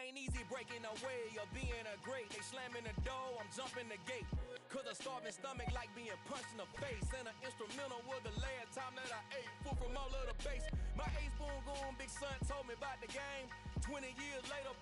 ain't easy breaking away or being a great. They slamming the door, I'm jumping the gate. Cause a starving stomach like being punched in the face. And an instrumental was the last time that I ate. Full from all of the bass. My ace boom goon big son told me about the game. 20 years later,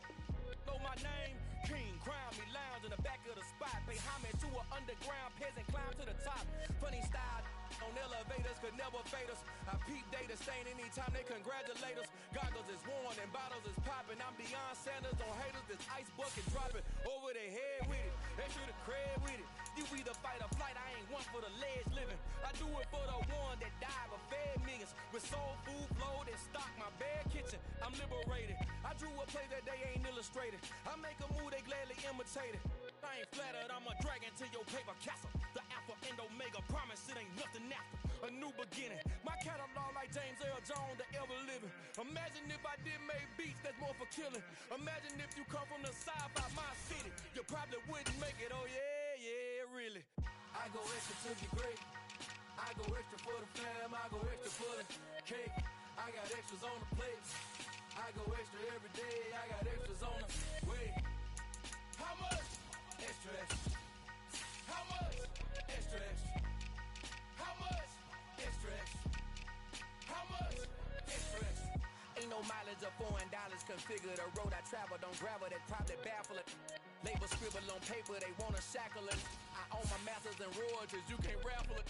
know my name. King, crown me, lounge in the back of the spot. Pay homage to an underground peasant, climb to the top. Funny style on elevators could never fade us. I peep data stain anytime they congratulate us. Goggles is worn and bottles is popping. I'm beyond Sanders on haters. This ice bucket dropping over their head with it. They should have cred with it. You either fight or flight. I ain't one for the ledge living. I do it for the one that died but fed millions. With soul food flow that stock my bad kitchen. I'm liberated. I drew a play that they ain't illustrated. I make a move they gladly imitate it. I ain't flattered, I'm a dragon to your paper castle. The alpha and omega, promise it ain't nothing after. A new beginning, my catalog like James Earl Jones, the ever living. Imagine if I did make beats, that's more for killing. Imagine if you come from the side by my city. You probably wouldn't make it, oh yeah, really. I go extra to be great. I go extra for the fam, I go extra for the cake. I got extras on the plate. I go extra every day, I got extras on the way. How much? Extra, extra. How much? Extra, extra. How much? Extra, extra. How much? Extra, extra. Ain't no mileage of $4 configure the road I travel. Don't gravel, that probably baffle it. Label scribble on paper, they wanna shackle it. I own my masters and royalties, you can't raffle it.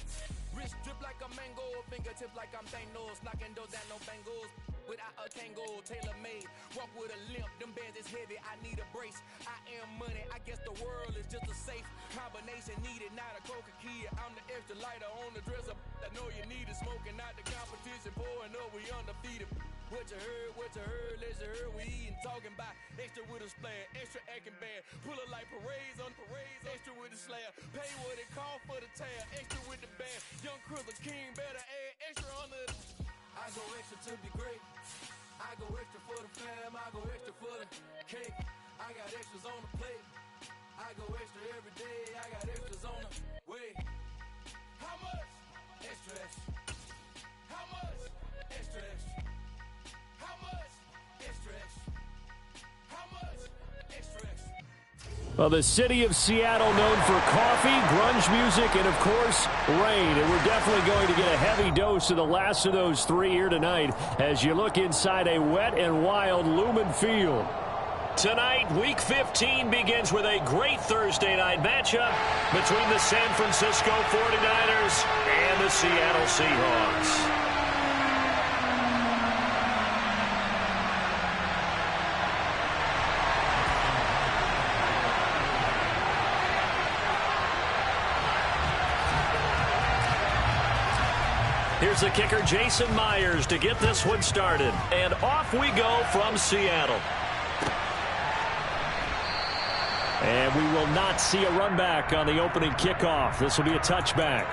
Wrist drip like a mango, fingertips like I'm Thanos. Knocking doors down, no bangles. Without a tango, tailor-made. Walk with a limp, them bands is heavy, I need a brace. I am money, I guess the world is just a safe combination needed, not a coca key. I'm the extra lighter on the dresser. I know you need it, smoking out the competition, pouring up, we undefeated. What you heard, let's you heard, we eating, talking about extra with a splash, extra acting bad. Pull it like parades on parades, extra with the slab. Pay what it cost for the tab, extra with the band. Young Crystal King, better add extra on the. I go extra to be great. I go extra for the fam, I go extra for the cake. I got extras on the plate. I go extra every day, I got extras on the way. How much? Extra, extra. How much? Extra, extra. How much? Extra, extra. How much? Extra, extra. Well, the city of Seattle known for coffee, grunge music, and, of course, rain. And we're definitely going to get a heavy dose of the last of those three here tonight as you look inside a wet and wild Lumen Field. Tonight, Week 15 begins with a great Thursday night matchup between the San Francisco 49ers and the Seattle Seahawks. Here's the kicker, Jason Myers, to get this one started. And off we go from Seattle. And we will not see a run back on the opening kickoff. This will be a touchback.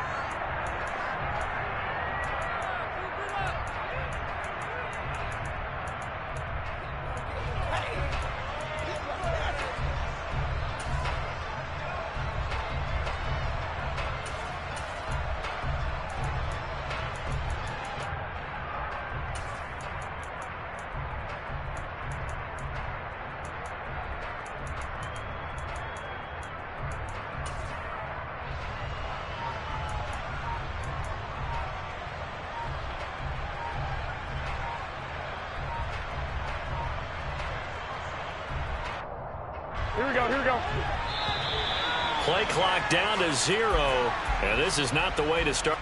Here we go. Play clock down to 0, and this is not the way to start.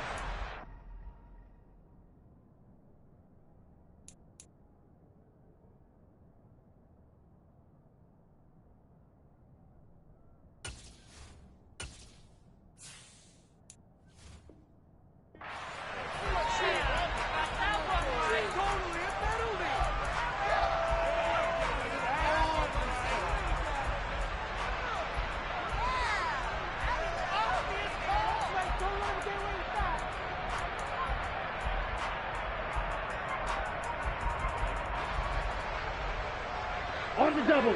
On the double.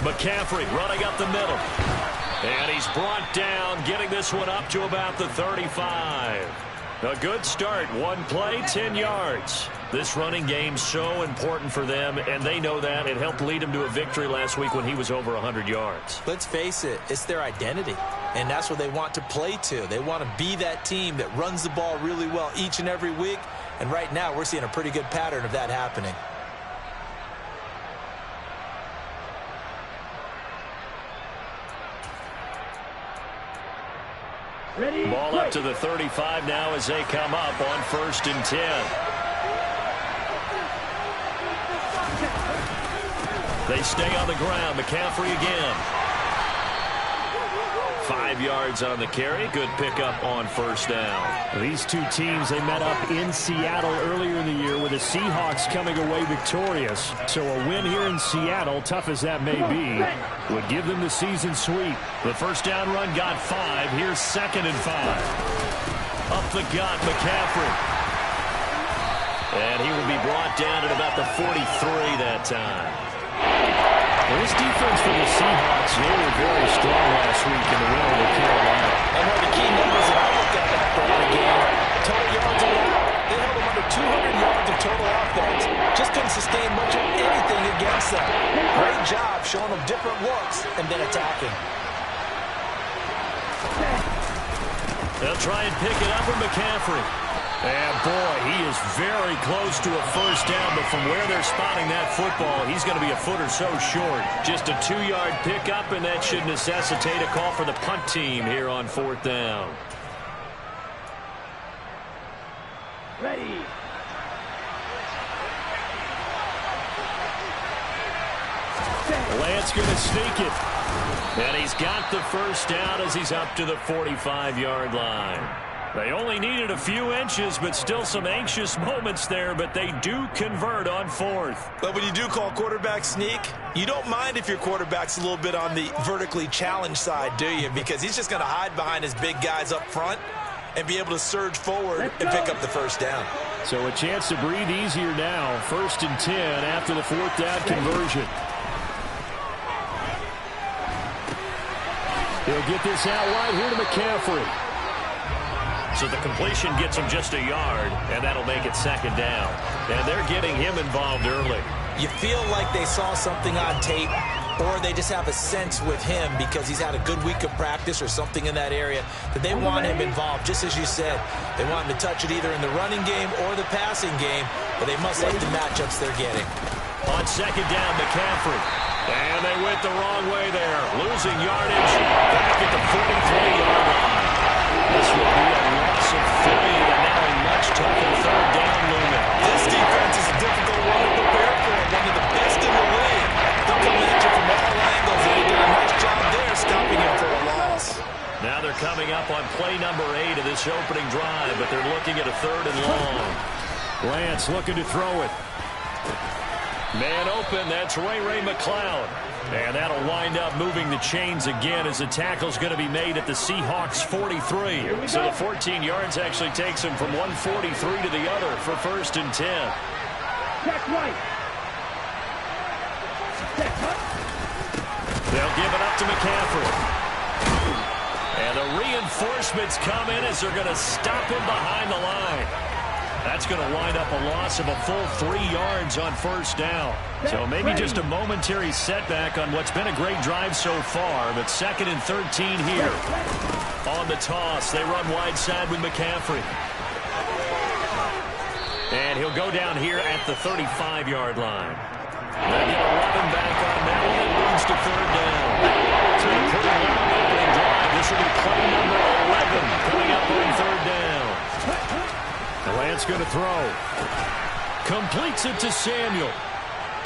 McCaffrey running up the middle. And he's brought down, getting this one up to about the 35. A good start. One play, 10 yards. This running game's so important for them, and they know that. It helped lead them to a victory last week when he was over 100 yards. Let's face it, it's their identity, and that's what they want to play to. They want to be that team that runs the ball really well each and every week, and right now we're seeing a pretty good pattern of that happening. Ready, Ball play. up to the 35 now as they come up on 1st and 10. They stay on the ground. McCaffrey again. 5 yards on the carry. Good pickup on 1st down. These two teams, they met up in Seattle earlier in the year with the Seahawks coming away victorious. So a win here in Seattle, tough as that may be, would give them the season sweep. The 1st down run got 5. Here's 2nd and 5. Up the gut, McCaffrey. And he will be brought down at about the 43 that time. Well, this defense for the Seahawks, they were very strong last week in the win over Carolina. And one of the key numbers that I looked at after the game, total yards allowed, they held them under 200 yards of total offense. Just couldn't sustain much of anything against them. Great job showing them different looks and then attacking. They'll try and pick it up with McCaffrey. And, boy, he is very close to a 1st down, but from where they're spotting that football, he's going to be a foot or so short. Just a 2-yard pickup, and that should necessitate a call for the punt team here on 4th down. Ready. Lance going to sneak it. And he's got the 1st down as he's up to the 45-yard line. They only needed a few inches, but still some anxious moments there, but they do convert on 4th. But when you do call quarterback sneak, you don't mind if your quarterback's a little bit on the vertically challenged side, do you? Because he's just going to hide behind his big guys up front and be able to surge forward and pick up the 1st down. So a chance to breathe easier now. 1st and 10 after the 4th down conversion. He'll get this out wide here to McCaffrey. So the completion gets him just a yard, and that'll make it 2nd down. And they're getting him involved early. You feel like they saw something on tape, or they just have a sense with him because he's had a good week of practice or something in that area that they want him involved. Just as you said, they want him to touch it either in the running game or the passing game, but they must like the matchups they're getting. On 2nd down, McCaffrey. And they went the wrong way there. Losing yardage back at the 43-yard line. This will be a loss of 3, and now a much tougher 3rd down looming. This defense is a difficult one to prepare for. One of the best in the league. They'll come at you from all angles, and they did a nice job there stopping him for a loss. Now they're coming up on play number 8 of this opening drive, but they're looking at a 3rd and long. Lance looking to throw it. Man open, that's Ray McCloud. And that'll wind up moving the chains again as the tackle's going to be made at the Seahawks 43. So the 14 yards actually takes him from one 43 to the other for 1st and 10. Check right. They'll give it up to McCaffrey. And the reinforcements come in as they're going to stop him behind the line. That's going to wind up a loss of a full 3 yards on 1st down. So maybe just a momentary setback on what's been a great drive so far, but 2nd and 13 here. On the toss, they run wide side with McCaffrey. And he'll go down here at the 35-yard line. They get 11 back on that one. It leads to 3rd down. So a pretty long opening drive. This will be play number 11 coming up on 3rd down. Lance going to throw. Completes it to Samuel.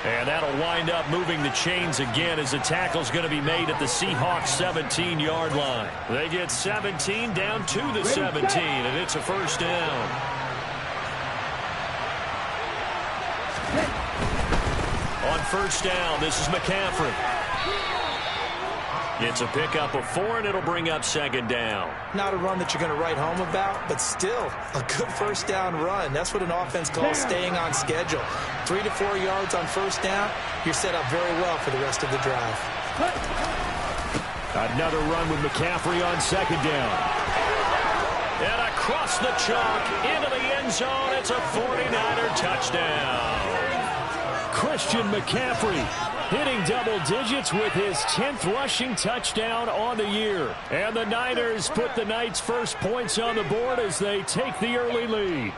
And that'll wind up moving the chains again as the tackle's going to be made at the Seahawks 17-yard line. They get 17 down to the 17, and it's a 1st down. On 1st down, this is McCaffrey. It's a pickup of 4, and it'll bring up 2nd down. Not a run that you're going to write home about, but still a good 1st down run. That's what an offense calls staying on schedule. 3 to 4 yards on 1st down, you're set up very well for the rest of the drive. Another run with McCaffrey on 2nd down. And across the chalk, into the end zone, it's a 49er touchdown. Christian McCaffrey hitting double digits with his 10th rushing touchdown on the year. And the Niners put the night's first points on the board as they take the early lead.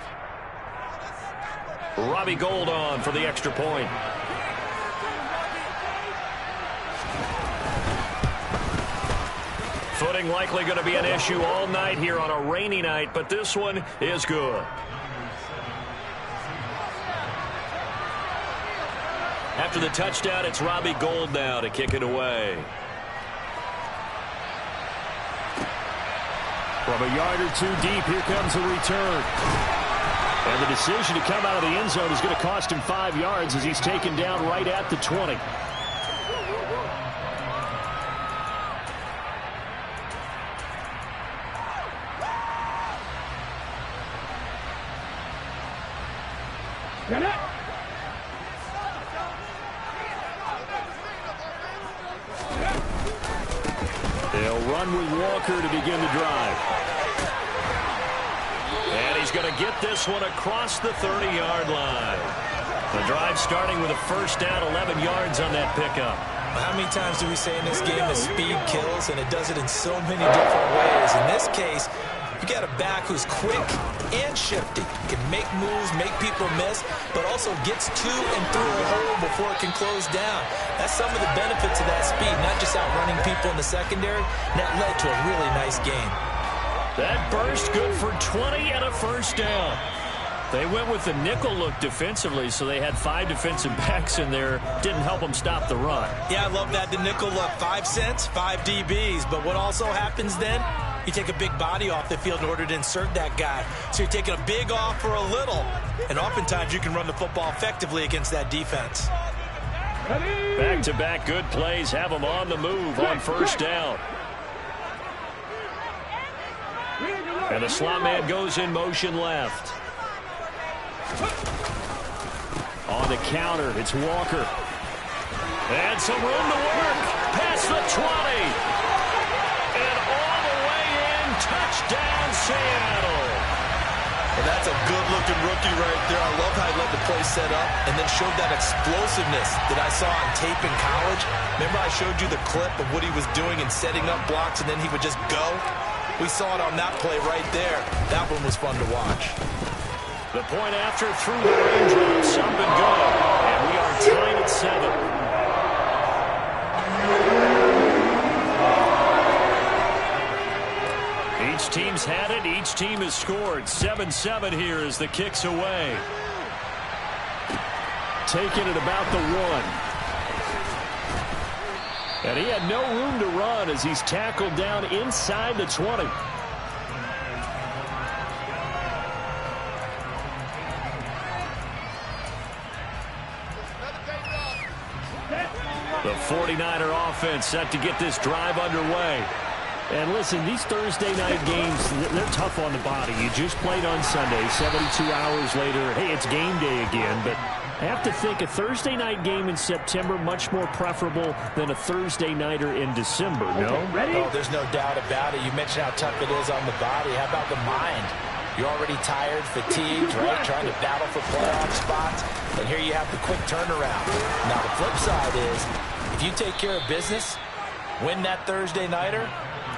Robbie Gould on for the extra point. Footing likely going to be an issue all night here on a rainy night, but this one is good. After the touchdown, it's Robbie Gould now to kick it away. From a yard or two deep, here comes a return. And the decision to come out of the end zone is going to cost him 5 yards as he's taken down right at the 20. They'll run with Walker to begin the drive. And he's going to get this one across the 30-yard line. The drive starting with a first down, 11 yards on that pickup. How many times do we say in this game that speed kills, and it does it in so many different ways? In this case, you got a back who's quick and shifty. Can make moves, make people miss, but also gets to and through a hole before it can close down. That's some of the benefits of that speed, not just outrunning people in the secondary. And that led to a really nice game. That burst good for 20 and a first down. They went with the nickel look defensively, so they had 5 defensive backs in there. Didn't help them stop the run. Yeah, I love that, the nickel look. 5 cents, 5 DBs. But what also happens then? You take a big body off the field in order to insert that guy. So you're taking a big off for a little. And oftentimes you can run the football effectively against that defense. Back-to-back good plays have them on the move on first down. And the slot man goes in motion left. On the counter, it's Walker. And some room to work. Past the 20. And all the way in. Touchdown, Seattle. Well, that's a good-looking rookie right there. I love how he let the play set up and then showed that explosiveness that I saw on tape in college. Remember I showed you the clip of what he was doing and setting up blocks, and then he would just go? We saw it on that play right there. That one was fun to watch. The point after through the raindrops, up and good. And we are tied at 7. Each team's had it. Each team has scored. 7-7 here as the kick's away. Taking it about the 1. And he had no room to run as he's tackled down inside the 20. The 49er offense set to get this drive underway. And listen, these Thursday night games, they're tough on the body. You just played on Sunday, 72 hours later. Hey, it's game day again. But I have to think a Thursday night game in September much more preferable than a Thursday nighter in December, no? Oh, there's no doubt about it. You mentioned how tough it is on the body. How about the mind? You're already tired, fatigued, right? Trying to battle for playoff spots. And here you have the quick turnaround. Now, the flip side is, if you take care of business, win that Thursday nighter,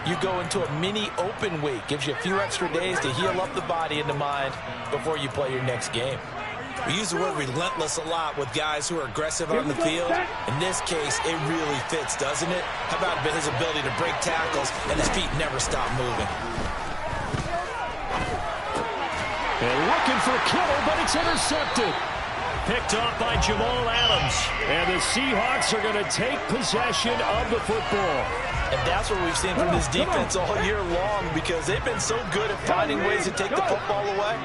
you go into a mini open week. Gives you a few extra days to heal up the body and the mind before you play your next game. We use the word relentless a lot with guys who are aggressive on the field. In this case, it really fits, doesn't it? How about his ability to break tackles and his feet never stop moving? And looking for Kittle, but it's intercepted. Picked off by Jamal Adams. And the Seahawks are going to take possession of the football. And that's what we've seen from this defense all year long, because they've been so good at finding ways to take the football away.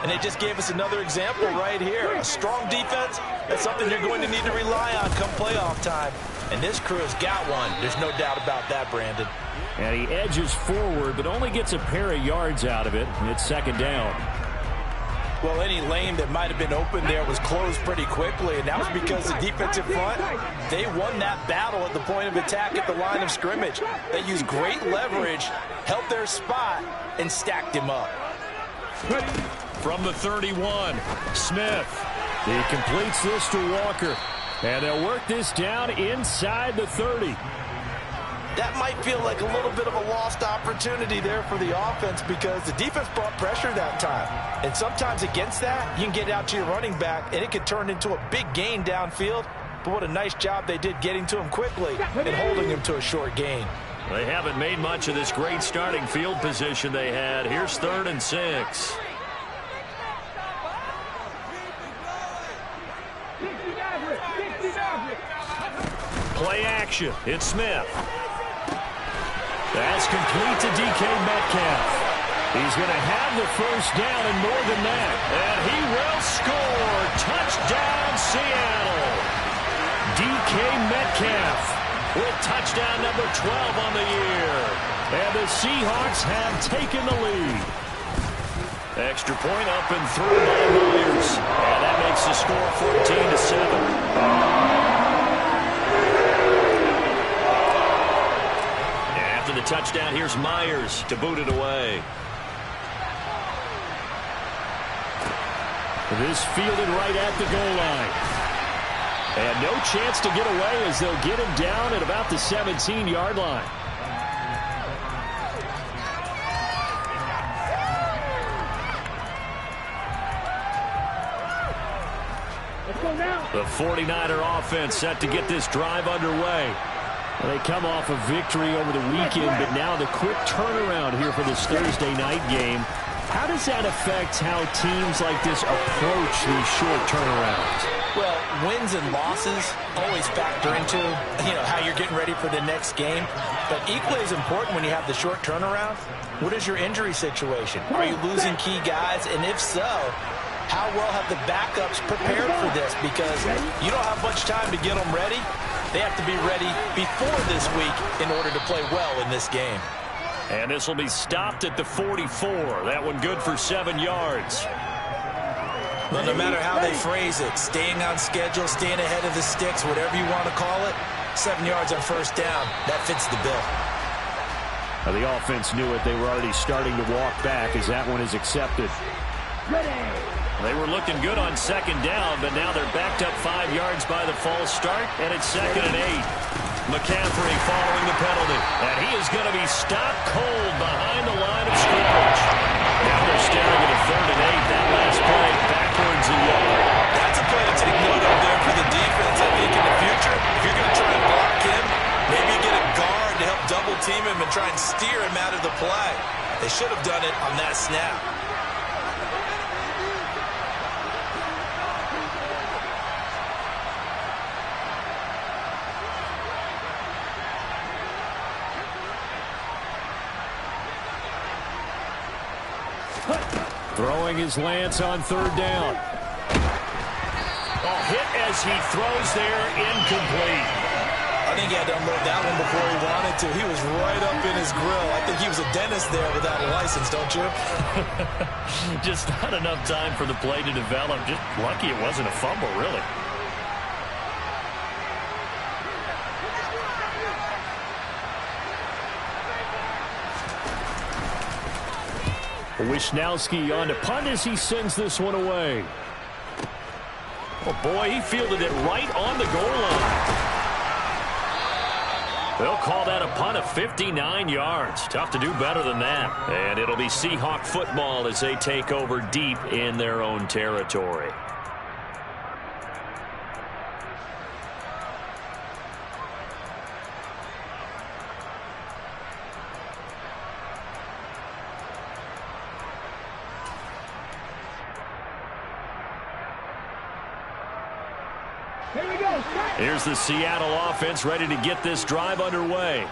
And they just gave us another example right here. A strong defense, that's something you're going to need to rely on come playoff time. And this crew has got one. There's no doubt about that, Brandon. And he edges forward, but only gets a pair of yards out of it. And it's second down. Well, any lane that might have been open there was closed pretty quickly, and that was because the defensive front, they won that battle at the point of attack at the line of scrimmage. They used great leverage, held their spot, and stacked him up. From the 31, Smith. He completes this to Walker. And they'll work this down inside the 30. That might feel like a little bit of a lost opportunity there for the offense because the defense brought pressure that time. And sometimes against that, you can get out to your running back, and it could turn into a big gain downfield. But what a nice job they did getting to him quickly and holding him to a short gain. They haven't made much of this great starting field position they had. Here's 3rd and 6. Play action. It's Smith. That's complete to DK Metcalf. He's going to have the first down and more than that. And he will score. Touchdown, Seattle. DK Metcalf with touchdown number 12 on the year. And the Seahawks have taken the lead. Extra point up and through by Myers. And that makes the score 14-7. The touchdown, here's Myers to boot it away. This fielded right at the goal line. And no chance to get away as they'll get him down at about the 17-yard line. Let's go now. The 49er offense set to get this drive underway. They come off a victory over the weekend, but now the quick turnaround here for this Thursday night game. How does that affect how teams like this approach these short turnarounds? Well, wins and losses always factor into, how you're getting ready for the next game. But equally as important when you have the short turnaround, what is your injury situation? Are you losing key guys? And if so, how well have the backups prepared for this? Because you don't have much time to get them ready. They have to be ready before this week in order to play well in this game. And this will be stopped at the 44. That one good for 7 yards. Well, no matter how they phrase it, staying on schedule, staying ahead of the sticks, whatever you want to call it, 7 yards on first down, that fits the bill. Now, the offense knew it. They were already starting to walk back as that one is accepted. They were looking good on 2nd down, but now they're backed up 5 yards by the false start, and it's 2nd and 8. McCaffrey following the penalty, and he is going to be stopped cold behind the line of scrimmage. Now they're staring at a 3rd and 8. That last play backwards a yard. That's a play to take note of there for the defense. I think in the future, if you're going to try and block him, maybe get a guard to help double team him and try and steer him out of the play. They should have done it on that snap. Throwing his Lance on 3rd down. A hit as he throws there, incomplete. I think he had to unload that one before he wanted to. He was right up in his grill. I think he was a dentist there without a license, don't you? Just not enough time for the play to develop. Just lucky it wasn't a fumble, really. Wisnowski on to punt as he sends this one away. Oh, boy, he fielded it right on the goal line. They'll call that a punt of 59 yards. Tough to do better than that. And it'll be Seahawk football as they take over deep in their own territory. Here's the Seattle offense ready to get this drive underway.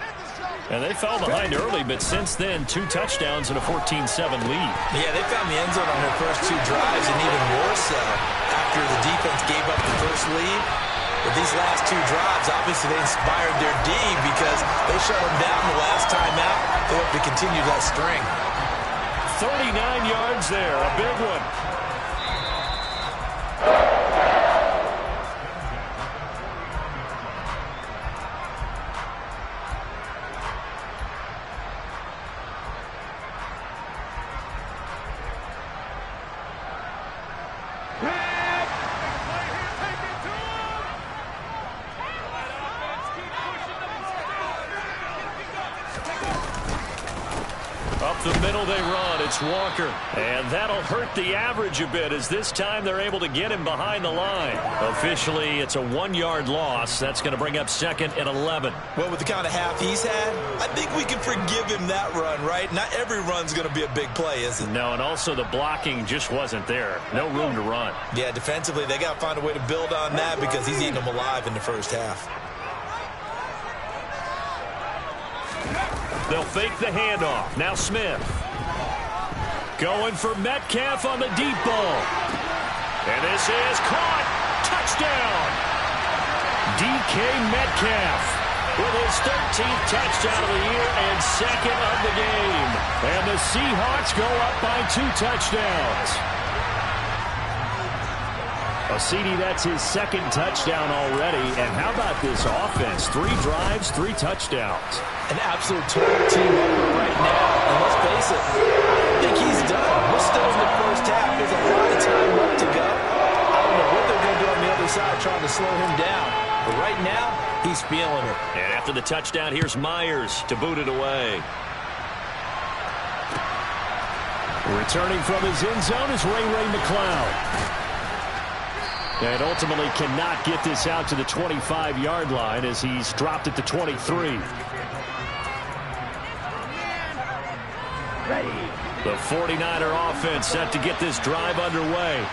And they fell behind early, but since then, 2 touchdowns and a 14-7 lead. Yeah, they found the end zone on their first 2 drives, and even more so after the defense gave up the first lead. But these last 2 drives, obviously they inspired their D because they shut them down the last time out. They hope to continue that string. 39 yards there, a big one. Up the middle they run. It's Walker. And that'll hurt the average a bit as this time they're able to get him behind the line. Officially, it's a 1-yard loss. That's going to bring up 2nd and 11. Well, with the kind of half he's had, I think we can forgive him that run, right? Not every run's going to be a big play, is it? No, and also the blocking just wasn't there. No room to run. Yeah, defensively, they got to find a way to build on that because he's eating them alive in the first half. They'll fake the handoff. Now Smith. Going for Metcalf on the deep ball. And this is caught. Touchdown. DK Metcalf with his 13th touchdown of the year and 2nd of the game. And the Seahawks go up by 2 touchdowns. CD, that's his 2nd touchdown already. And how about this offense? 3 drives, 3 touchdowns. An absolute total team effort right now. And let's face it, I don't think he's done. We're still in the first half. There's a lot of time left to go. I don't know what they're going to do on the other side trying to slow him down. But right now, he's feeling it. And after the touchdown, here's Myers to boot it away. Returning from his end zone is Ray McCloud. And ultimately cannot get this out to the 25-yard line as he's dropped at the 23. The 49er offense set to get this drive underway.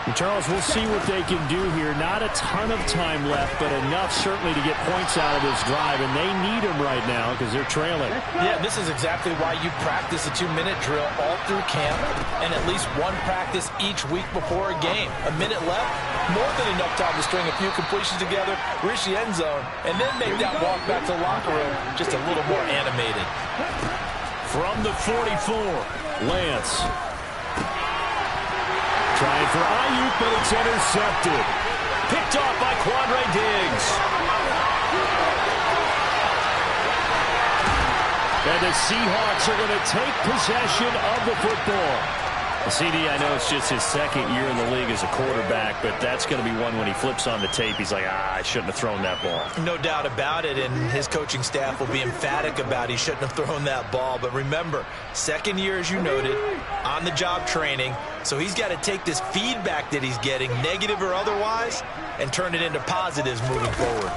And Charles, we'll see what they can do here. Not a ton of time left, but enough certainly to get points out of this drive. And they need them right now because they're trailing. Yeah, this is exactly why you practice a 2-minute drill all through camp and at least one practice each week before a game. A minute left, more than enough time to string a few completions together, reach the end zone, and then make that walk back to the locker room just a little more animated. From the 44, Lance. Trying for Ayuk, but it's intercepted. Picked off by Quandre Diggs. And the Seahawks are going to take possession of the football. CD, I know it's just his 2nd year in the league as a quarterback, but that's going to be one when he flips on the tape. He's like, I shouldn't have thrown that ball. No doubt about it, and his coaching staff will be emphatic about he shouldn't have thrown that ball. But remember, 2nd year, as you noted, on-the-job training, so he's got to take this feedback that he's getting, negative or otherwise, and turn it into positives moving forward.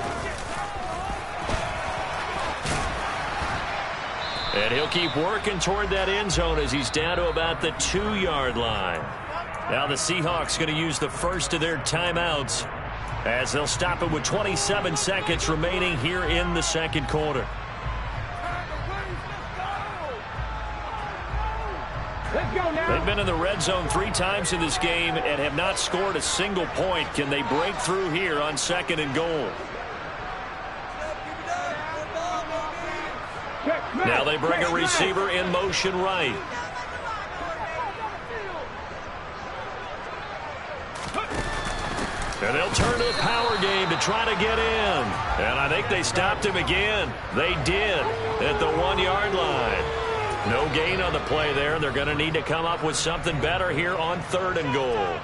And he'll keep working toward that end zone as he's down to about the 2-yard line. Now the Seahawks going to use the first of their timeouts as they'll stop it with 27 seconds remaining here in the 2nd quarter. They've been in the red zone 3 times in this game and have not scored a single point. Can they break through here on 2nd and goal? Now they bring a receiver in motion right. And they'll turn to the power game to try to get in. And I think they stopped him again. They did at the 1-yard line. No gain on the play there. They're going to need to come up with something better here on 3rd and goal.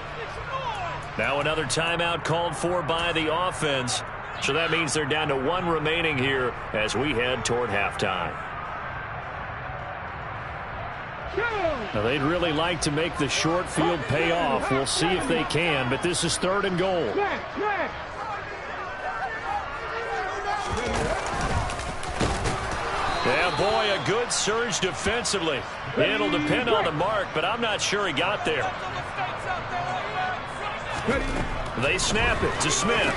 Now another timeout called for by the offense. So that means they're down to 1 remaining here as we head toward halftime. Now they'd really like to make the short field pay off. We'll see if they can, but this is 3rd and goal. Yeah, boy, a good surge defensively. It'll depend on the mark, but I'm not sure he got there. They snap it to Smith.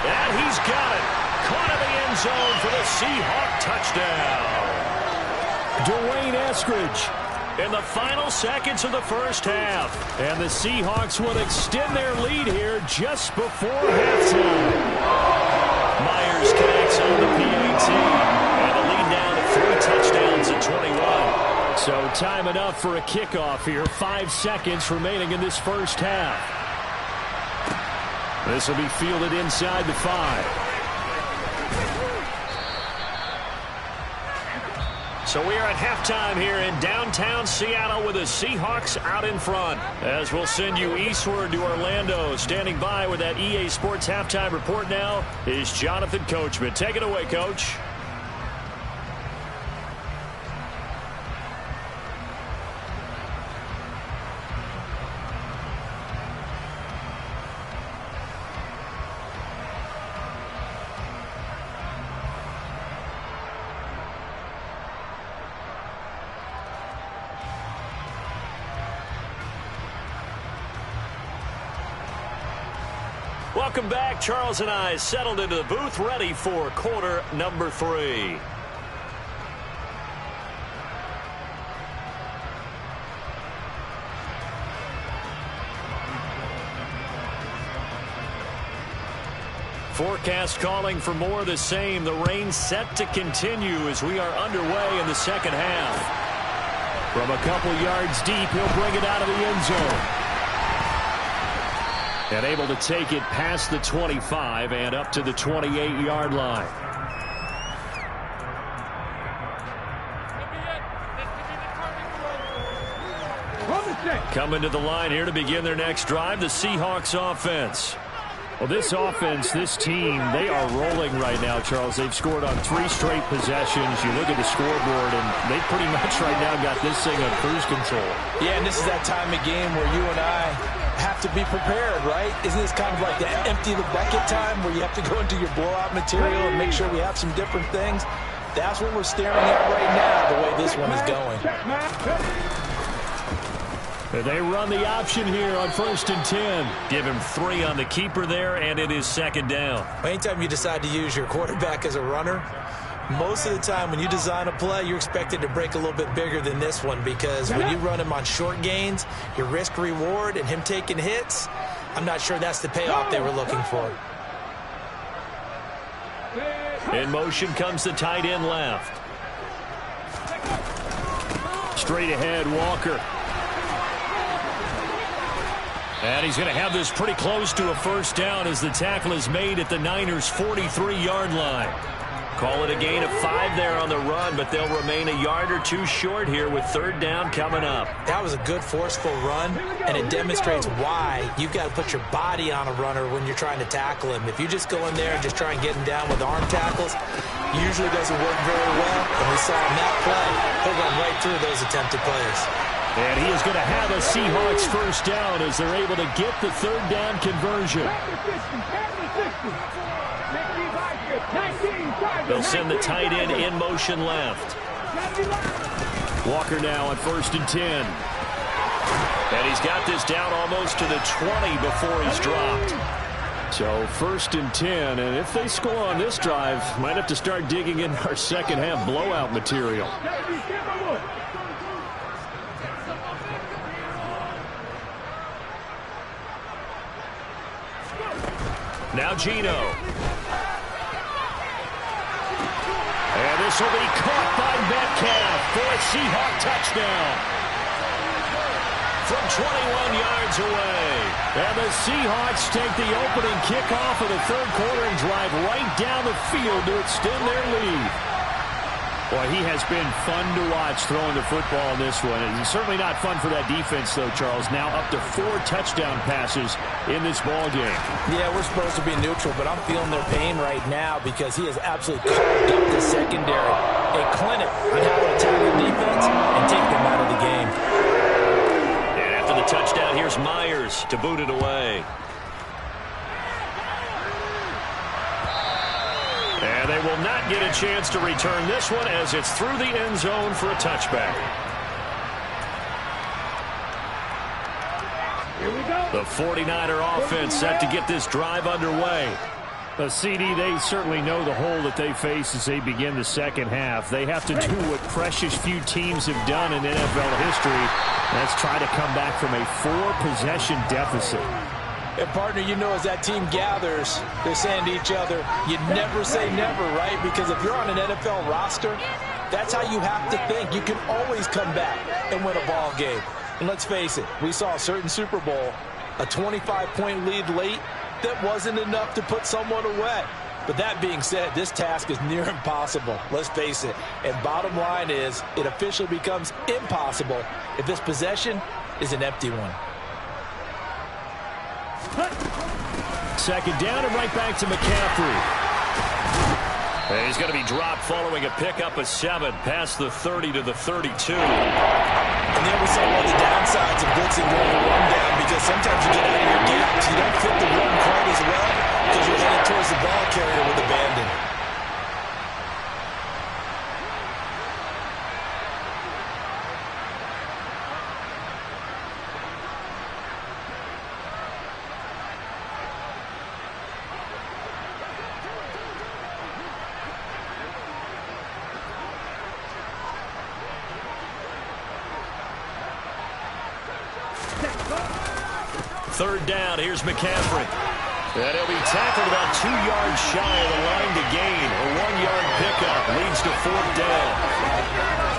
And he's got it. Caught in the end zone for the Seahawk touchdown. Dwayne Eskridge in the final seconds of the first half. And the Seahawks will extend their lead here just before halftime. Myers connects on the PAT. And the lead down to 3 touchdowns at 21. So time enough for a kickoff here. 5 seconds remaining in this first half. This will be fielded inside the 5. So we are at halftime here in downtown Seattle with the Seahawks out in front. As we'll send you eastward to Orlando. Standing by with that EA Sports halftime report now is Jonathan Coachman. Take it away, Coach. Welcome back. Charles and I settled into the booth, ready for quarter number 3. Forecast calling for more of the same. The rain set to continue as we are underway in the second half. From a couple yards deep, he'll bring it out of the end zone. And able to take it past the 25 and up to the 28-yard line. Coming to the line here to begin their next drive, the Seahawks offense. Well, this offense, this team, they are rolling right now, Charles. They've scored on 3 straight possessions. You look at the scoreboard, and they pretty much right now got this thing on cruise control. Yeah, and this is that time of game where you and I have to be prepared, right? Isn't this kind of like the empty the bucket time where you have to go into your blowout material and make sure we have some different things? That's what we're staring at right now, the way this one is going. They run the option here on 1st and 10. Give him 3 on the keeper there, and it is 2nd down. Anytime you decide to use your quarterback as a runner, most of the time when you design a play, you're expected to break a little bit bigger than this one, because when you run him on short gains, your risk-reward and him taking hits, I'm not sure that's the payoff they were looking for. In motion comes the tight end left. Straight ahead, Walker. And he's going to have this pretty close to a 1st down as the tackle is made at the Niners' 43-yard line. Call it a gain of 5 there on the run, but they'll remain a yard or 2 short here with 3rd down coming up. That was a good, forceful run, and it demonstrates why you've got to put your body on a runner when you're trying to tackle him. If you just go in there and just try and get him down with arm tackles, usually doesn't work very well, and we saw in that play, he'll run right through those attempted plays. And he is going to have a Seahawks 1st down as they're able to get the 3rd down conversion. They'll send the tight end in motion left. Walker now on 1st and 10. And he's got this down almost to the 20 before he's dropped. So 1st and 10, and if they score on this drive, might have to start digging in our second half blowout material. Now Gino. And this will be caught by Metcalf for a Seahawk touchdown. From 21 yards away. And the Seahawks take the opening kickoff of the 3rd quarter and drive right down the field to extend their lead. Boy, he has been fun to watch throwing the football in this one. It's certainly not fun for that defense, though, Charles. Now up to 4 touchdown passes in this ball game. Yeah, we're supposed to be neutral, but I'm feeling their pain right now because he has absolutely carved up the secondary. A clinic on how to attack the defense and take them out of the game. And after the touchdown, here's Myers to boot it away. And they will not get a chance to return this one as it's through the end zone for a touchback. Here we go. The 49er offense set to get this drive underway. The CD, they certainly know the hole that they face as they begin the second half. They have to do what precious few teams have done in NFL history. That's try to come back from a 4-possession deficit. And, partner, you know, as that team gathers, they're saying to each other, you never say never, right? Because if you're on an NFL roster, that's how you have to think. You can always come back and win a ball game. And let's face it, we saw a certain Super Bowl, a 25-point lead late, that wasn't enough to put someone away. But that being said, this task is near impossible. Let's face it. And bottom line is, it officially becomes impossible if this possession is an empty one. Second down and right back to McCaffrey. And he's going to be dropped following a pickup of 7 past the 30 to the 32. And then we saw one of the downsides of blitzing during the run down, because sometimes you get out of your gaps. You don't fit the run quite as well because you're headed towards the ball carrier with abandon. Third down, here's McCaffrey. And he'll be tackled about 2 yards shy of the line to gain. A 1-yard pickup leads to fourth down.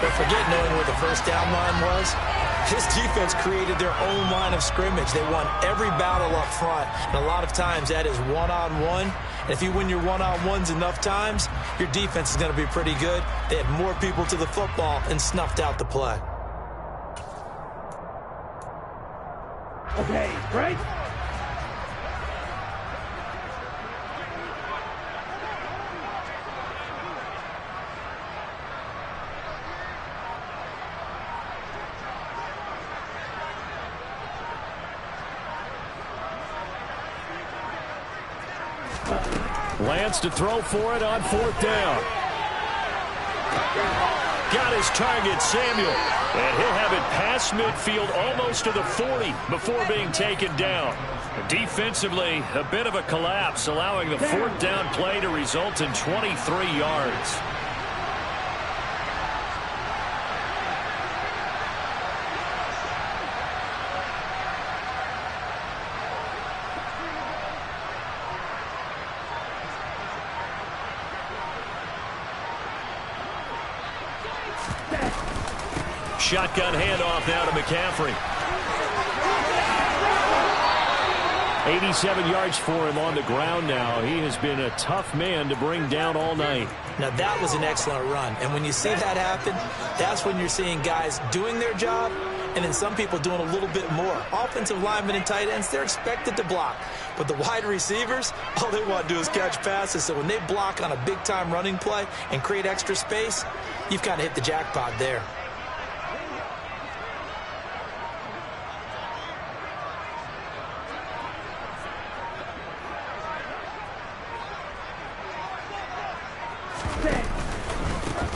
But forget knowing where the first down line was. This defense created their own line of scrimmage. They won every battle up front, and a lot of times that is one-on-one. And if you win your one-on-ones enough times, your defense is going to be pretty good. They had more people to the football and snuffed out the play. Okay, right? Lance to throw for it on fourth down. Got his target, Samuel. And he'll have it past midfield almost to the 40 before being taken down. Defensively, a bit of a collapse, allowing the fourth down play to result in 23 yards. Shotgun handoff now to McCaffrey. 87 yards for him on the ground now. He has been a tough man to bring down all night. Now, that was an excellent run. And when you see that happen, that's when you're seeing guys doing their job and then some people doing a little bit more. Offensive linemen and tight ends, they're expected to block. But the wide receivers, all they want to do is catch passes. So when they block on a big-time running play and create extra space, you've kind of hit the jackpot there.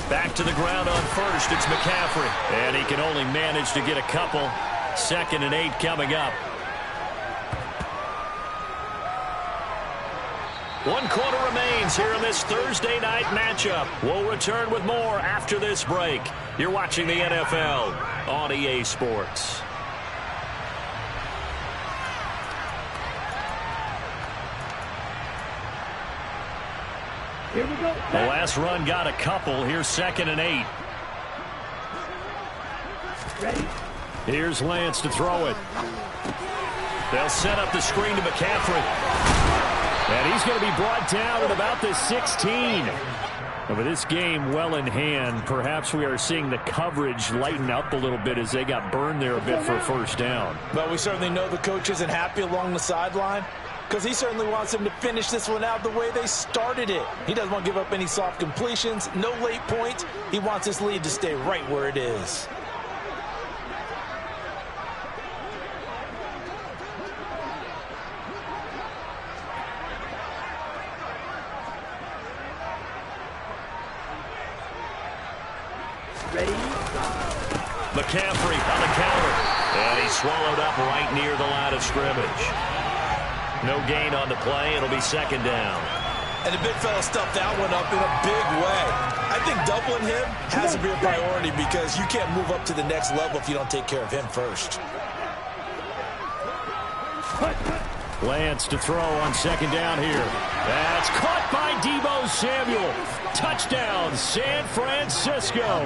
Back to the ground on first, it's McCaffrey. And he can only manage to get a couple. 2nd and 8 coming up. 1 quarter remains here in this Thursday night matchup. We'll return with more after this break. You're watching the NFL on EA Sports. Here we go. The last run got a couple. Here's 2nd and 8. Ready? Here's Lance to throw it. They'll set up the screen to McCaffrey. And he's going to be brought down at about the 16. And with this game well in hand, perhaps we are seeing the coverage lighten up a little bit as they got burned there a bit for a first down. But we certainly know the coach isn't happy along the sideline, because he certainly wants them to finish this one out the way they started it. He doesn't want to give up any soft completions, no late points. He wants his lead to stay right where it is. Ready? McCaffrey on the counter. And he's swallowed up right near the line of scrimmage. No gain on the play. It'll be 2nd down. And the big fella stuffed that one up in a big way. I think doubling him has to be a priority because you can't move up to the next level if you don't take care of him first. Lance to throw on 2nd down here. That's caught by Deebo Samuel. Touchdown, San Francisco.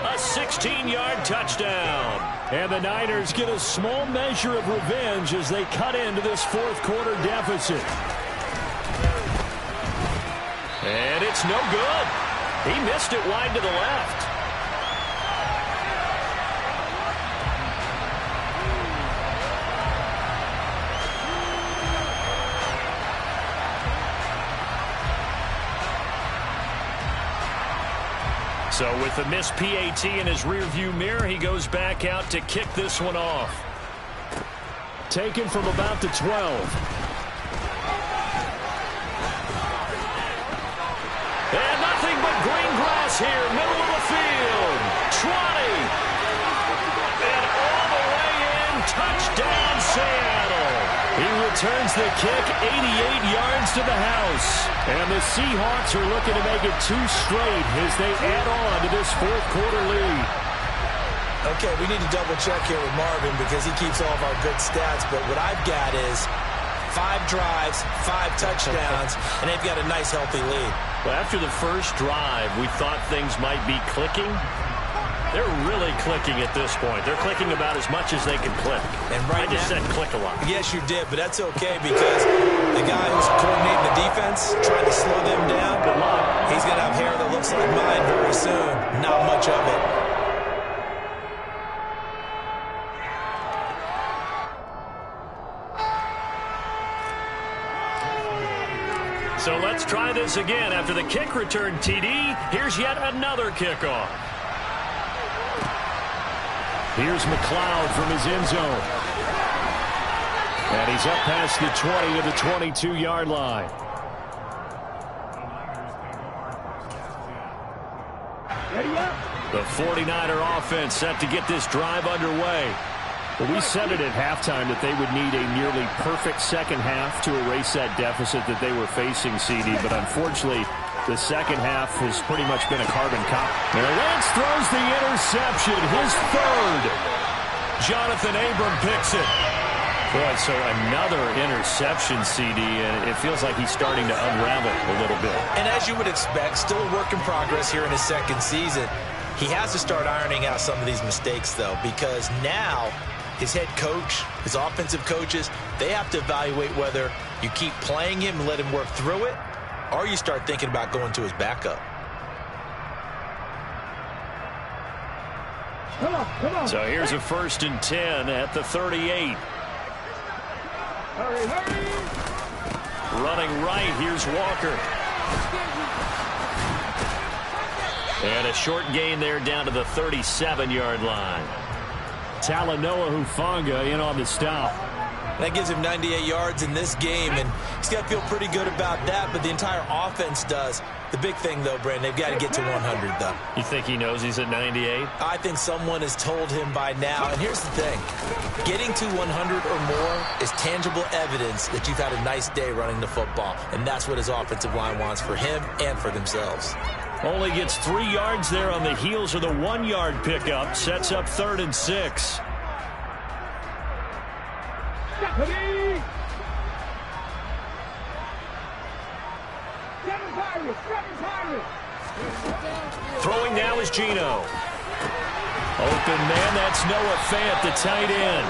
A 16-yard touchdown. And the Niners get a small measure of revenge as they cut into this 4th quarter deficit. And it's no good. He missed it wide to the left. So with the missed PAT in his rearview mirror, he goes back out to kick this one off. Taken from about the 12. And nothing but green grass here, middle of the field. 20. And all the way in, touchdown Seattle. He returns the kick 88 yards to the house. And the Seahawks are looking to make it 2 straight as they add on to this 4th quarter lead. Okay, we need to double-check here with Marvin because he keeps all of our good stats. But what I've got is 5 drives, 5 touchdowns, and they've got a nice, healthy lead. Well, after the first drive, we thought things might be clicking. They're really clicking at this point. They're clicking about as much as they can click. And right I just said click a lot. Yes, you did, but that's okay because the guy who's coordinating the defense, trying to slow them down, good luck. He's going to have hair that looks like mine very soon. Not much of it. So let's try this again. After the kick return TD, here's yet another kickoff. Here's McLeod from his end zone. And he's up past the 20 to the 22-yard line. The 49er offense set to get this drive underway. Well, we said it at halftime that they would need a nearly perfect second half to erase that deficit that they were facing, CD. But unfortunately, the second half has pretty much been a carbon copy. And Lance throws the interception, his third. Jonathan Abram picks it. Boy, so another interception, CD, and it feels like he's starting to unravel a little bit. And as you would expect, still a work in progress here in his second season. He has to start ironing out some of these mistakes, though, because now his head coach, his offensive coaches, they have to evaluate whether you keep playing him and let him work through it, or you start thinking about going to his backup. Come on. So here's a 1st and 10 at the 38. Hurry. Running right, here's Walker. And a short gain there down to the 37-yard line. Talanoa Hufanga in on the stop. That gives him 98 yards in this game, and he's got to feel pretty good about that, but the entire offense does. The big thing, though, Brandon, they've got to get to 100, though. You think he knows he's at 98? I think someone has told him by now, and here's the thing. Getting to 100 or more is tangible evidence that you've had a nice day running the football, and that's what his offensive line wants for him and for themselves. Only gets 3 yards there on the heels of the 1-yard pickup. Sets up 3rd and 6. Throwing now is Geno. Open man, that's Noah Fant, the tight end.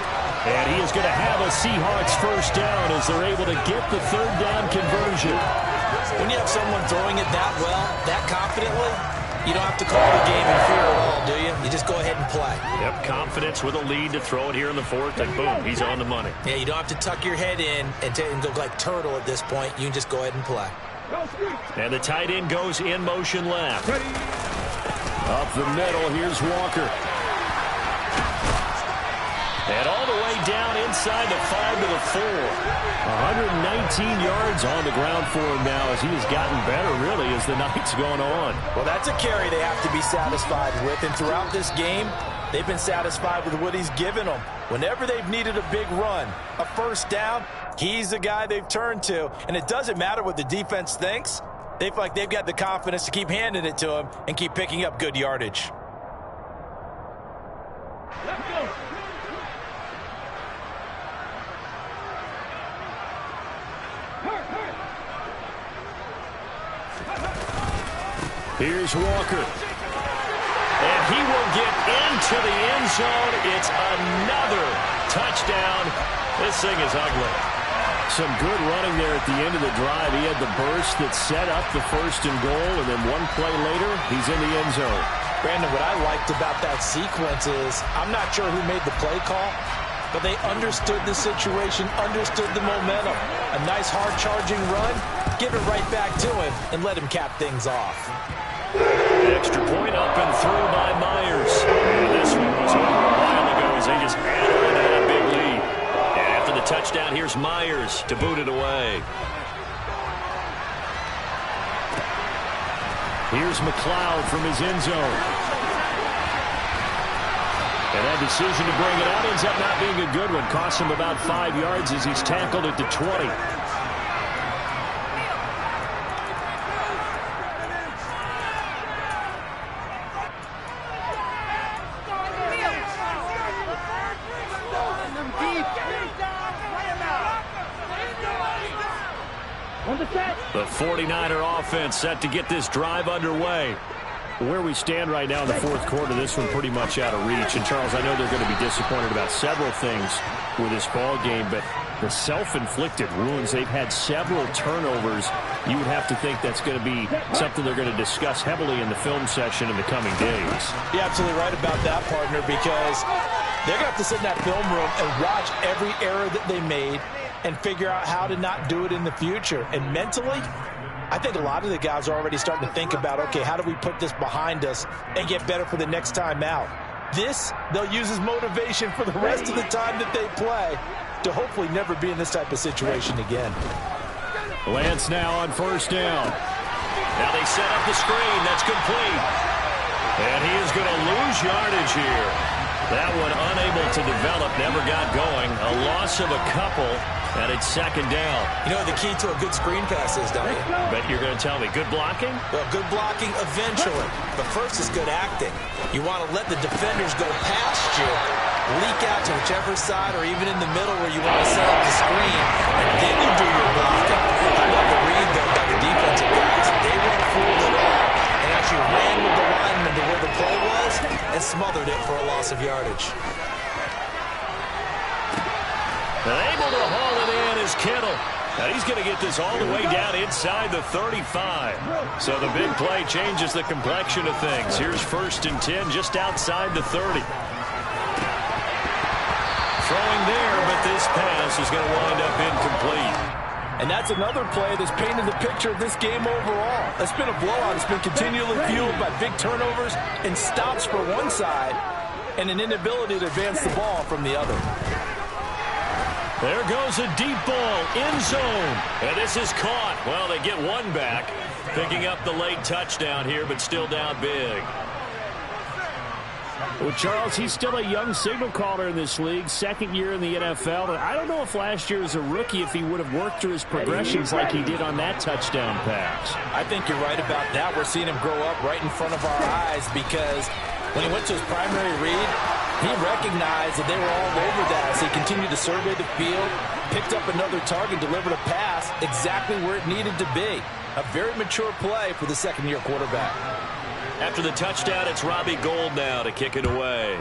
And he is going to have a Seahawks first down as they're able to get the 3rd down conversion. When you have someone throwing it that well, that confidently, you don't have to call the game in fear at all, do you? You just go ahead and play. Yep, confidence with a lead to throw it here in the 4th, and boom, he's on the money. Yeah, you don't have to tuck your head in and go like turtle at this point. You can just go ahead and play. And the tight end goes in motion left. Up the middle, here's Walker. And all the way down inside the 5 to the 4. 119 yards on the ground for him now as he has gotten better, really, as the night's gone on. Well, that's a carry they have to be satisfied with. And throughout this game, they've been satisfied with what he's given them. Whenever they've needed a big run, a first down, he's the guy they've turned to. And it doesn't matter what the defense thinks. They feel like they've got the confidence to keep handing it to him and keep picking up good yardage. Let's go. Here's Walker. And he will get into the end zone. It's another touchdown. This thing is ugly. Some good running there at the end of the drive. He had the burst that set up the 1st and goal, and then one play later, he's in the end zone. Brandon, what I liked about that sequence is I'm not sure who made the play call, but they understood the situation, understood the momentum. A nice hard-charging run, give it right back to him, and let him cap things off. Extra point up and through by Myers. And this one was over a while ago as they just added on to that big lead. And after the touchdown, here's Myers to boot it away. Here's McLeod from his end zone. And that decision to bring it out ends up not being a good one. Costs him about 5 yards as he's tackled at the 20. The 49er offense set to get this drive underway. Where we stand right now in the fourth quarter, this one pretty much out of reach. And, Charles, I know they're going to be disappointed about several things with this ball game, but the self-inflicted wounds, they've had several turnovers. You would have to think that's going to be something they're going to discuss heavily in the film session in the coming days. You're absolutely right about that, partner, because they're going to have to sit in that film room and watch every error that they made and figure out how to not do it in the future. And mentally, I think a lot of the guys are already starting to think about, okay, how do we put this behind us and get better for the next time out? This, they'll use as motivation for the rest of the time that they play to hopefully never be in this type of situation again. Lance now on first down. Now they set up the screen. That's complete. And he is going to lose yardage here. That one unable to develop, never got going. A loss of a couple, and it's second down. You know what the key to a good screen pass is, don't you? Bet you're going to tell me. Good blocking? Well, good blocking eventually. But first is good acting. You want to let the defenders go past you, leak out to whichever side or even in the middle where you want to set up the screen, and then you do your blocking. How about the read, though, by the defensive guys? They weren't fooled at all. And actually ran with the lineman to where the play was and smothered it for a loss of yardage. Able to haul it in is Kittle. Now he's going to get this all the way down inside the 35. So the big play changes the complexion of things. Here's 1st and 10 just outside the 30. Throwing there, but this pass is going to wind up incomplete. And that's another play that's painted the picture of this game overall. It's been a blowout. It's been continually fueled by big turnovers and stops for one side and an inability to advance the ball from the other. There goes a deep ball, end zone. And this is caught. Well, they get one back. Picking up the late touchdown here, but still down big. Well, Charles, he's still a young signal caller in this league, second year in the NFL. And I don't know if last year as a rookie, if he would have worked through his progressions like he did on that touchdown pass. I think you're right about that. We're seeing him grow up right in front of our eyes because when he went to his primary read, he recognized that they were all over that. So he continued to survey the field, picked up another target, delivered a pass exactly where it needed to be. A very mature play for the second-year quarterback. After the touchdown, it's Robbie Gould now to kick it away.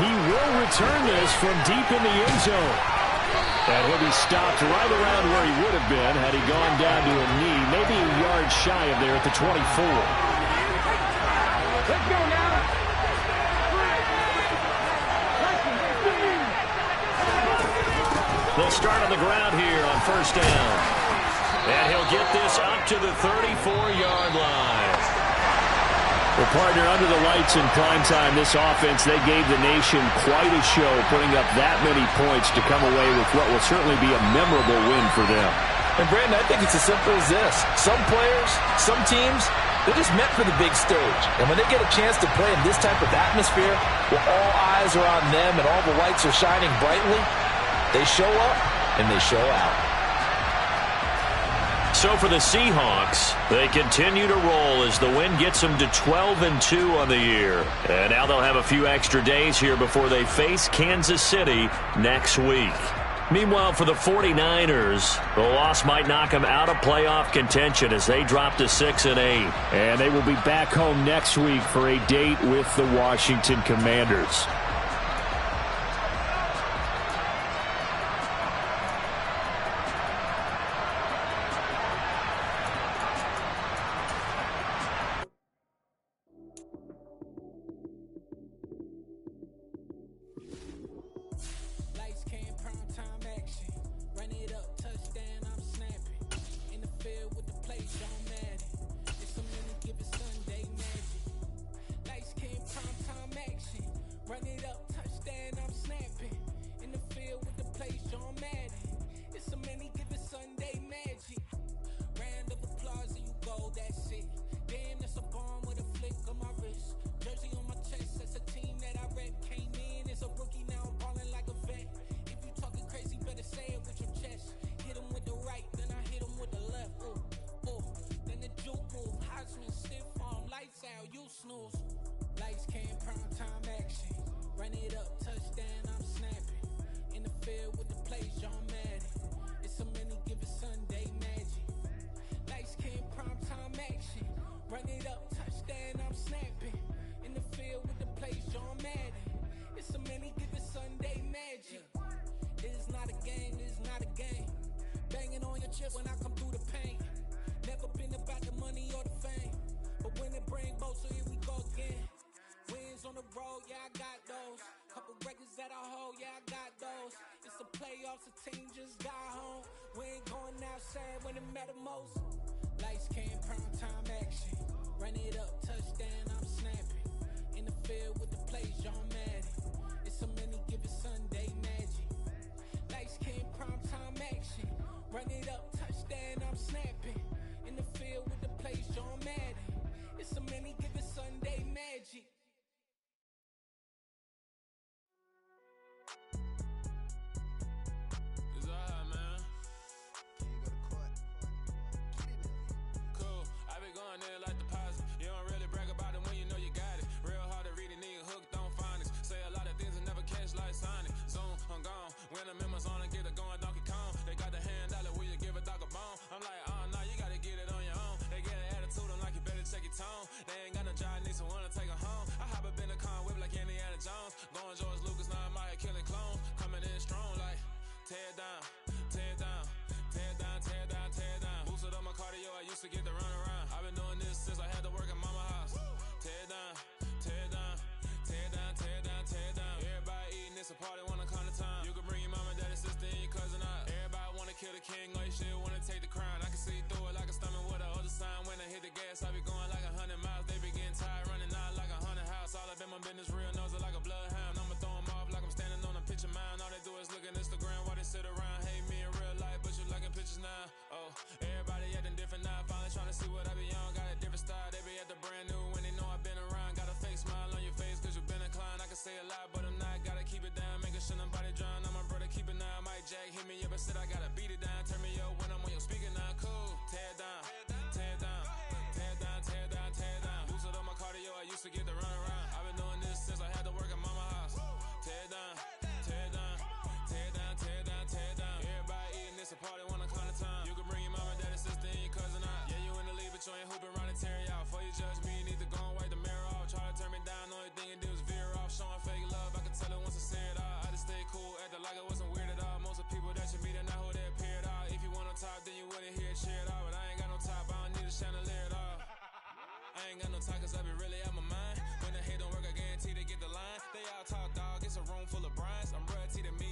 He will return this from deep in the end zone. And he'll be stopped right around where he would have been had he gone down to a knee, maybe a yard shy of there at the 24. Let's go now. They'll start on the ground here on first down. And he'll get this up to the 34-yard line. Well, partner, under the lights in primetime, this offense, they gave the nation quite a show, putting up that many points to come away with what will certainly be a memorable win for them. And, Brandon, I think it's as simple as this. Some players, some teams, they're just meant for the big stage. And when they get a chance to play in this type of atmosphere, where all eyes are on them and all the lights are shining brightly, they show up and they show out. So for the Seahawks, they continue to roll as the win gets them to 12-2 on the year. And now they'll have a few extra days here before they face Kansas City next week. Meanwhile, for the 49ers, the loss might knock them out of playoff contention as they drop to 6-8. And they will be back home next week for a date with the Washington Commanders. shift when I come through the pain. Never been about the money or the fame, but when it bring both, so here we go again. Wins on the road, yeah, I got those. Couple records that I hold, yeah, I got those. It's the playoffs, the team just got home. We ain't going outside when it matter most. Lights came, prime time action. Run it up, touchdown, I'm snapping. In the field with the plays, John Madden. It's so many, give it Sunday magic. Lights came, prime time action. Run it up, touchdown, I'm snapping. In the field with the plays, John Madden. It's so many, give it Sunday magic. It's alright, man. Cool, I be going there like deposit. You don't really brag about it when you know you got it. Real hard to read a nigga hooked on phonics. Say a lot of things and never catch like Sonic. Zoom, I'm gone. When the members on and get it going Donkey Kong. They got the hand dollar, will you give a dog a bone? I'm like, oh no, you gotta get it on your own. They get an attitude, I'm like, you better check your tone. They ain't got no job, need someone to take her home. I hop up in the car, whip like Indiana Jones. Going George Lucas, now I'm out here killing clones. Coming in strong like, tear down, tear down, tear down, tear down, tear down. Boosted up my cardio, I used to get to run around. I've been doing this since I had to work at mama house. Tear down, tear down, tear down, tear down, tear down. Everybody eating, it's a party, wanna come to time. You can bring your mama, daddy, sister, and your cousin out. Everybody wanna kill the king, or you shit wanna take the crown. I can see through it like a stomach with a other sign. When I hit the gas, I be going like 100 miles. They be getting tired, running out like 100 house. All up in my business, real nose it like a bloodhound. I'ma throw them off like I'm standing on a picture mound. All they do is look at Instagram while they sit around. Hate me in real life, but you liking pictures now. Oh, everybody acting different now. Finally trying to see what I be on. Got a different style, they be at the brand new when they know I've been around. Got a fake smile on your face cause you been inclined. I can say a lot, but I'm not. Gotta keep it down, making sure nobody drown. I'm my brother, keep it now. Mike Jack hit me up and said I gotta beat it down. Turn me up when I'm on your speaker now. Cool, tear down, tear down, tear down, tear down, tear down. Boosted up my cardio, I used to get to run around. I've been doing this since I had to work at mama house. Tear down, tear down, tear down, tear down, tear down. Everybody eating, it's a party, wanna come to time. You can bring your mama, daddy, sister, and your cousin out. Yeah, you in the league, but you ain't hooping around and tear you out. Before you judge me, you need to go and wipe the mirror off. Try to turn me down, only thing you do is veer off. Showing fake love, I can tell it once I say it all. I just stay cool, acting like it wasn't weird at all. Most of the people that you meet are not who they appear at all. If you want on top, then you wouldn't hear it cheer at all. But I ain't got no top, I don't need a chandelier at all. I ain't got no time cause I be really out my mind. When the hate don't work, I guarantee they get the line. They all talk dog, it's a room full of brinds. I'm royalty to me,